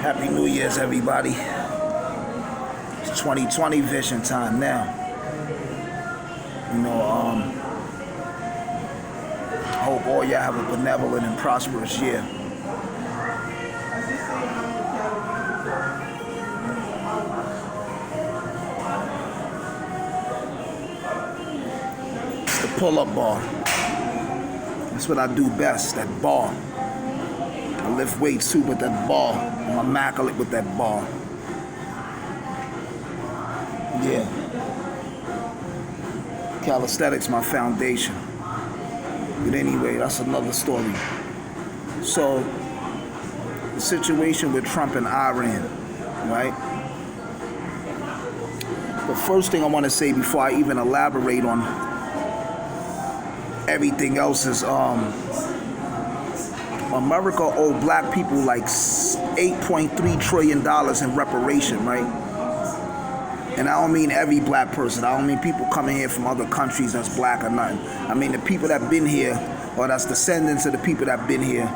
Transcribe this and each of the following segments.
Happy New Year's, everybody. It's 2020 vision time now. I hope all y'all have a benevolent and prosperous year. It's the pull-up bar. That's what I do best, that bar. I lift weights too, but that bar, I'm immaculate with that bar. Yeah. Calisthenics, my foundation. But anyway, that's another story. So, the situation with Trump and Iran, right? The first thing I want to say before I even elaborate on everything else is, America owed black people like $8.3 trillion in reparation, right? And I don't mean every black person. I don't mean people coming here from other countries that's black or nothing. I mean the people that been here, or that's descendants of the people that been here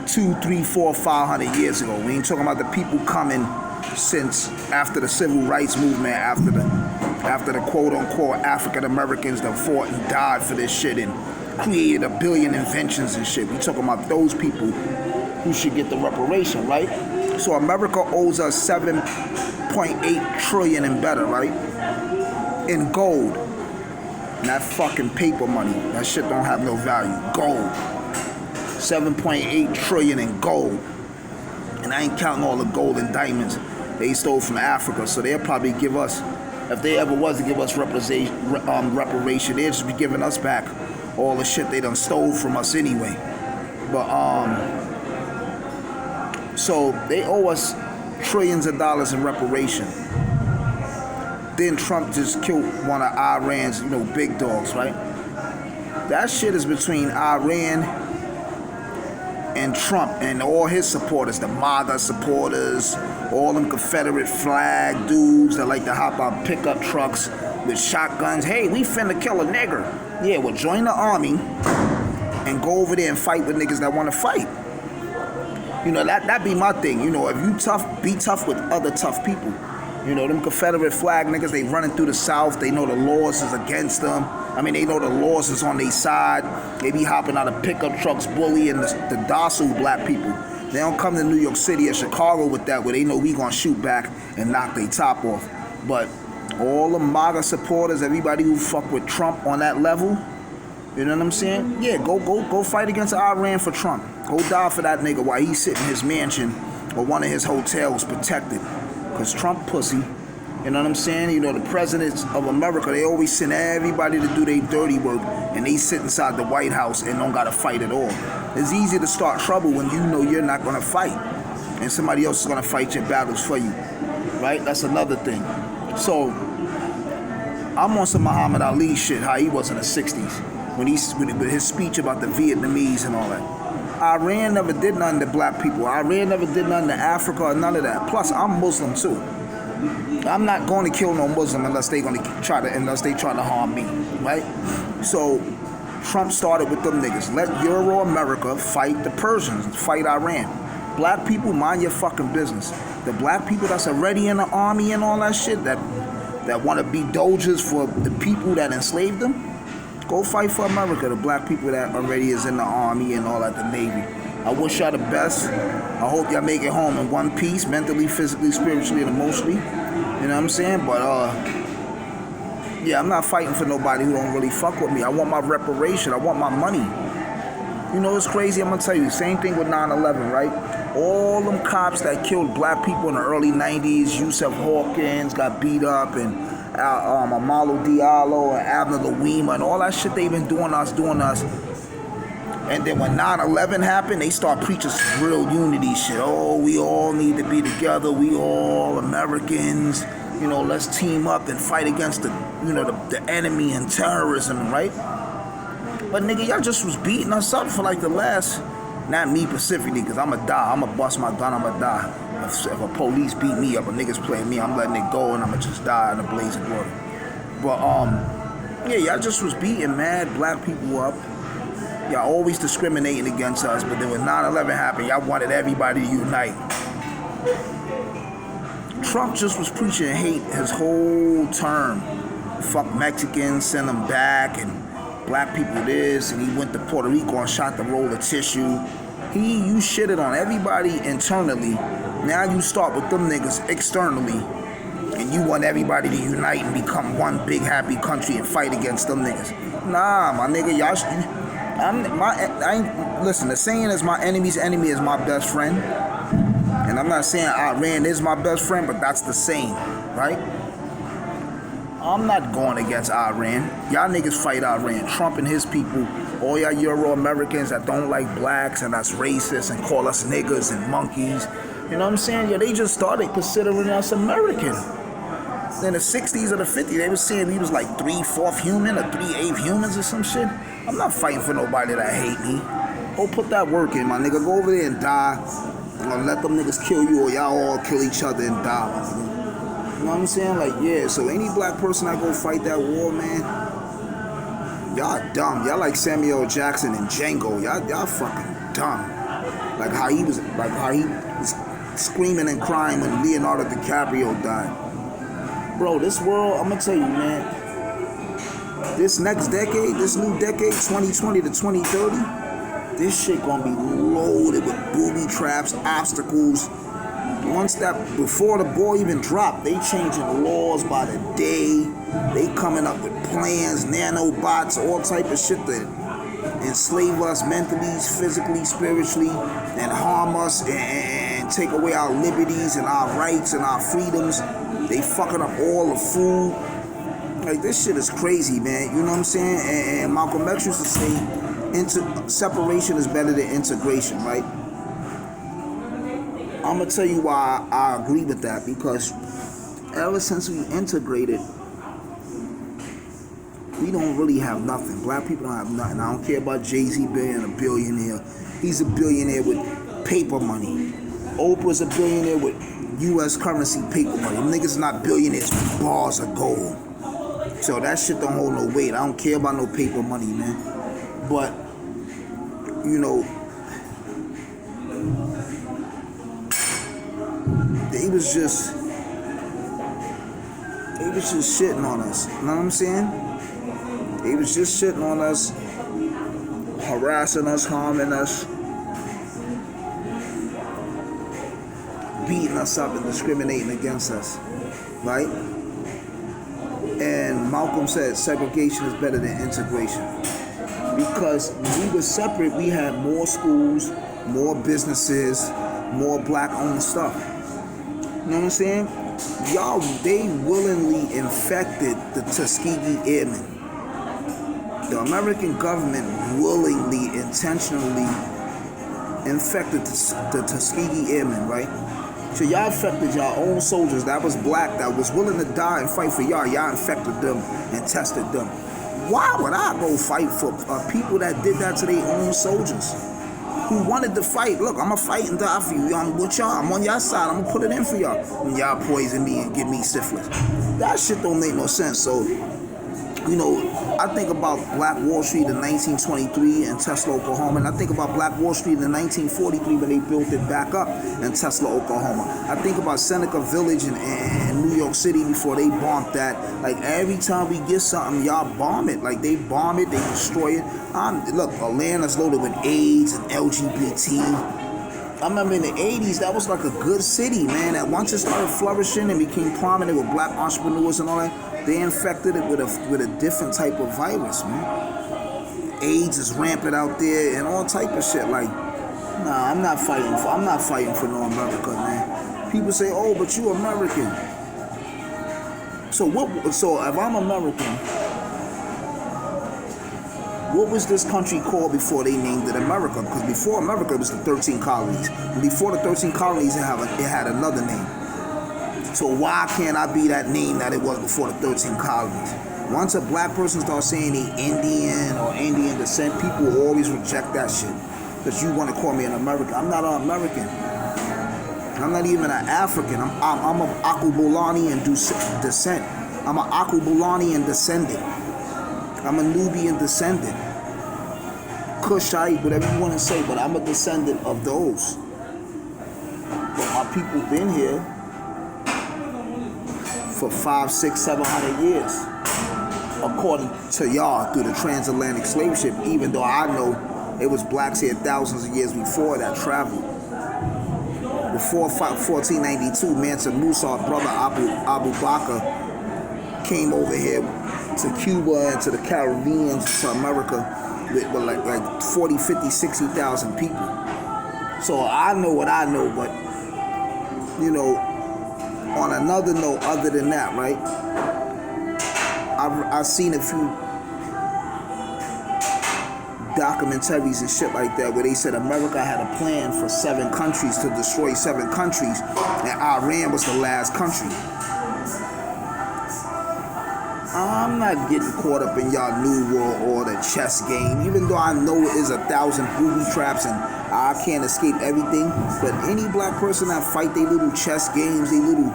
200, 300, 400, 500 years ago. We ain't talking about the people coming since after the civil rights movement, after the quote-unquote African Americans that fought and died for this shit and created a billion inventions and shit. We talking about those people who should get the reparation, right? So America owes us $7.8 trillion and better, right? In gold. And that fucking paper money, that shit don't have no value. Gold. 7.8 trillion in gold. And I ain't counting all the gold and diamonds they stole from Africa. So they'll probably give us, if they ever was to give us reparation, they'll just be giving us back all the shit they done stole from us anyway. But so they owe us trillions of dollars in reparation. Then Trump just killed one of Iran's, big dogs, right? That shit is between Iran and Trump and all his supporters, the MAGA supporters, all them Confederate flag dudes that like to hop on pickup trucks with shotguns. Hey, we finna kill a nigger. Yeah, well, join the army and go over there and fight with niggas that want to fight. That be my thing. If you tough, be tough with other tough people. Them Confederate flag niggas, they running through the South. They know the laws is against them. They know the laws is on their side. They be hopping out of pickup trucks, bullying the docile black people. They don't come to New York City or Chicago with that, where they know we gonna shoot back and knock their top off. But all the MAGA supporters, everybody who fuck with Trump on that level, you know what I'm saying? Yeah, go fight against Iran for Trump. Go die for that nigga while he's sitting in his mansion or one of his hotels protected. Because Trump pussy, you know what I'm saying? The presidents of America, they always send everybody to do their dirty work, and they sit inside the White House and don't gotta fight at all. It's easy to start trouble when you know you're not gonna fight, and somebody else is gonna fight your battles for you, right? That's another thing. So, I'm on some Muhammad Ali shit, how he was in the 60s, with his speech about the Vietnamese and all that. Iran never did nothing to black people. Iran never did nothing to Africa or none of that. Plus, I'm Muslim too. I'm not going to kill no Muslim unless they try to harm me, right? So, Trump started with them niggas. Let Euro America fight the Persians, fight Iran. Black people, mind your fucking business. The black people that's already in the army and all that shit, that want to be doges for the people that enslaved them, go fight for America, the black people that already is in the army and all that, the Navy. I wish y'all the best. I hope y'all make it home in one piece, mentally, physically, spiritually, and emotionally. You know what I'm saying? But, yeah, I'm not fighting for nobody who don't really fuck with me. I want my reparation. I want my money. It's crazy. I'm going to tell you, same thing with 9/11, right? All them cops that killed black people in the early 90s, Yusuf Hawkins got beat up, and Amalo Diallo and Abner Louima and all that shit they been doing us. And then when 9/11 happened, they start preaching some real unity shit. Oh, we all need to be together. We all Americans. Let's team up and fight against the enemy and terrorism, right? But nigga, y'all just was beating us up for like the last, not me specifically, because I'ma die. I'ma bust my gun, I'ma die. If a police beat me up, a niggas play me, I'm letting it go and I'ma just die in a blaze of glory. But yeah, y'all just was beating mad black people up. Y'all always discriminating against us, but then when 9/11 happened, y'all wanted everybody to unite. Trump just was preaching hate his whole term. Fuck Mexicans, send them back, and black people this, and he went to Puerto Rico and shot the roll of tissue. You shitted on everybody internally. Now you start with them niggas externally, and you want everybody to unite and become one big happy country and fight against them niggas. Nah, my nigga, listen, the saying is my enemy's enemy is my best friend. And I'm not saying Iran is my best friend, but that's the saying, right? I'm not going against Iran. Y'all niggas fight Iran. Trump and his people, all y'all Euro-Americans that don't like blacks and that's racist and call us niggas and monkeys. You know what I'm saying? Yeah, they just started considering us American. In the 60s or the 50s, they was saying we was like 3/4 human or 3/8 humans or some shit. I'm not fighting for nobody that hate me. Go put that work in, my nigga. Go over there and die. I'm gonna let them niggas kill you or y'all all kill each other and die, my nigga. You know what I'm saying? Like, yeah, so any black person that go fight that war, man, y'all dumb. Y'all like Samuel Jackson and Django. Y'all fucking dumb. Like how he was screaming and crying when Leonardo DiCaprio died. Bro, this world, I'm gonna tell you, man, this next decade, this new decade, 2020 to 2030, this shit gonna be loaded with booby traps, obstacles. Before the ball even dropped, they changing laws by the day. They coming up with plans, nanobots, all type of shit that enslave us mentally, physically, spiritually, and harm us and take away our liberties and our rights and our freedoms. They fucking up all the food. Like, this shit is crazy, man. You know what I'm saying? And Malcolm X used to say, separation is better than integration, right? I'm gonna tell you why I agree with that, because ever since we integrated, we don't really have nothing. Black people don't have nothing. I don't care about Jay-Z being a billionaire. He's a billionaire with paper money. Oprah's a billionaire with U.S. currency paper money. Them niggas not billionaires with bars of gold. So that shit don't hold no weight. I don't care about no paper money, man. But, you know, they was just shitting on us. You know what I'm saying? They was just shitting on us, harassing us, harming us, beating us up and discriminating against us, right? And Malcolm said segregation is better than integration. Because when we were separate, we had more schools, more businesses, more black-owned stuff. You know what I'm saying? They willingly infected the Tuskegee Airmen. The American government willingly, intentionally infected the Tuskegee Airmen, right? So y'all infected y'all own soldiers that was black, that was willing to die and fight for y'all. Y'all infected them and tested them. Why would I go fight for people that did that to their own soldiers? Who wanted to fight? Look, I'm going to fight and die for you. I'm with y'all. I'm on your side. I'm going to put it in for y'all. And y'all poison me and give me syphilis. That shit don't make no sense. So, you know, I think about Black Wall Street in 1923 in Tulsa, Oklahoma. And I think about Black Wall Street in 1943 when they built it back up in Tulsa, Oklahoma. I think about Seneca Village in New York City before they bombed that. Like, every time we get something, y'all bomb it. Like, they bomb it, they destroy it. Look, Atlanta's loaded with AIDS and LGBT. I remember in the 80s, that was like a good city, man. That once it started flourishing and became prominent with black entrepreneurs and all that, they infected it with a different type of virus, man. AIDS is rampant out there and all type of shit. Like, nah, I'm not fighting for no America, man. People say, oh, but you American. So if I'm American, what was this country called before they named it America? Because before America, it was the 13 colonies. And before the 13 colonies, it had another name. So why can't I be that name that it was before the 13 colonies? Once a black person starts saying they Indian or Indian descent, people will always reject that shit. Because you want to call me an American. I'm not an American. I'm not even an African. I'm of Akubulanian descent. I'm an Akubulanian descendant. I'm a Nubian descendant. Kushite, whatever you want to say, but I'm a descendant of those. But my our people been here for 500, 600, 700 years, according to y'all, through the transatlantic slave ship, even though I know it was blacks here thousands of years before that traveled. Before 1492, Mansa Musa, brother Abu Bakr, came over here to Cuba and to the Caribbean, to America, with like 40, 50, 60,000 people. So I know what I know, but, you know, on another note, other than that, right, I've seen a few documentaries and shit like that where they said America had a plan for 7 countries to destroy 7 countries, and Iran was the last country. I'm not getting caught up in y'all New World Order chess game, even though I know it is 1,000 booby traps and I can't escape everything. But any black person that fight they little chess games, they little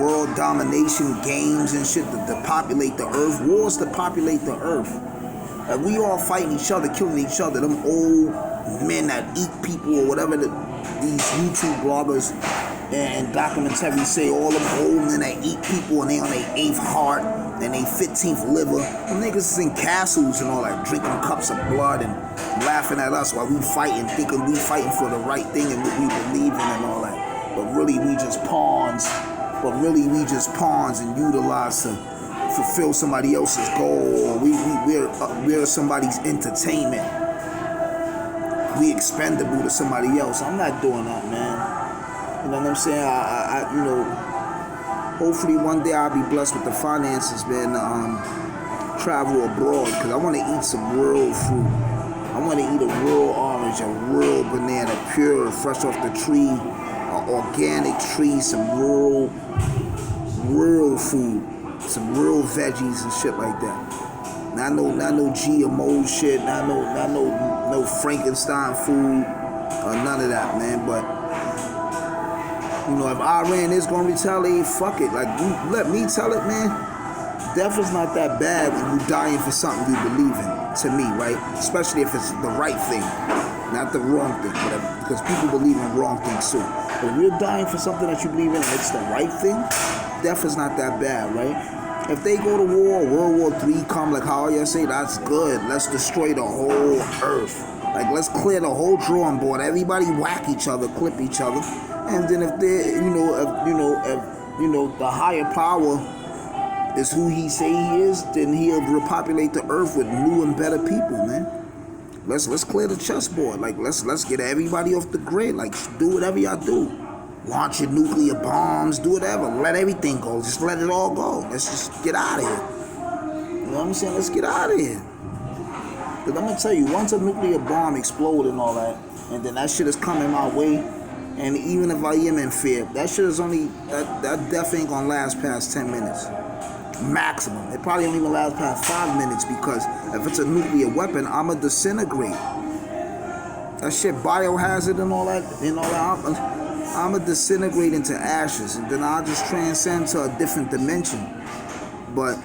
world domination games and shit to populate the earth, wars to populate the earth. Like we all fighting each other, killing each other. Them old men that eat people or whatever these YouTube bloggers and documentaries say, all them old men that eat people and they on their 8th heart and they 15th liver. Them niggas is in castles and all that, drinking cups of blood and laughing at us while we fighting, thinking we fighting for the right thing and what we believe in and all that. But really we just pawns. And utilized to fulfill somebody else's goal. Or we're somebody's entertainment. We expendable to somebody else. I'm not doing that, man. You know what I'm saying? I you know, hopefully one day I'll be blessed with the finances, man, to travel abroad, because I want to eat some real fruit. I want to eat a real orange, a real banana, pure, fresh off the tree, organic tree, some real food, some real veggies and shit like that. Not no GMO shit, not no Frankenstein food, or none of that, man. But you know, if Iran is gonna retaliate, fuck it. Like, you let me tell it, man. Death is not that bad when you're dying for something you believe in. To me, right? Especially if it's the right thing, not the wrong thing. Because people believe in wrong things too. But if you're dying for something that you believe in and it's the right thing, death is not that bad, right? If they go to war, World War III come, like how y'all say, that's good. Let's destroy the whole earth. Like, let's clear the whole drawing board. Everybody whack each other, clip each other. And then if they, if the higher power is who he say he is, then he'll repopulate the earth with new and better people, man. Let's clear the chessboard. Like, let's get everybody off the grid. Like, do whatever y'all do. Launch your nuclear bombs, do whatever. Let everything go. Just let it all go. Let's just get out of here. You know what I'm saying? Let's get out of here. Because I'm going to tell you, once a nuclear bomb explode and all that, and then that shit is coming my way, and even if I am in fear, that shit is only, that death ain't going to last past 10 minutes. Maximum. It probably don't even last past 5 minutes, because if it's a nuclear weapon, I'ma disintegrate. That shit biohazard and all that, I'ma disintegrate into ashes, and then I'll just transcend to a different dimension. But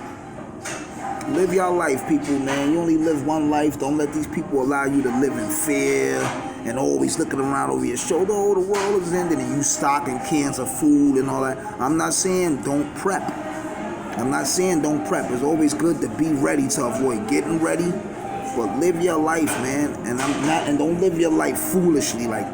live your life, people, man. You only live one life. Don't let these people allow you to live in fear and always looking around over your shoulder. Oh, the world is ending, and you stocking cans of food and all that. I'm not saying don't prep. It's always good to be ready, to avoid getting ready, but live your life, man. And don't live your life foolishly, like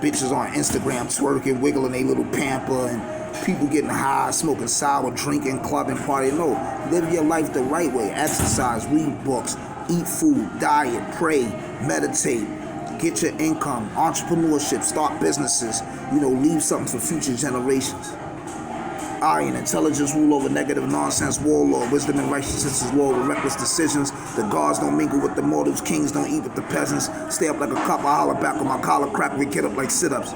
bitches on Instagram twerking, wiggling a little pamper, and people getting high, smoking sour, drinking, clubbing, partying. No, live your life the right way. Exercise, read books, eat food, diet, pray, meditate, get your income, entrepreneurship, start businesses, leave something for future generations. Iron, intelligence rule over negative nonsense, warlord, wisdom and righteousness is war with reckless decisions. The gods don't mingle with the mortals, kings don't eat with the peasants. Stay up like a cop, I holler back with my collar crack, we get up like sit-ups.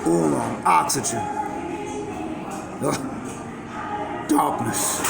Oolong, oxygen. Darkness.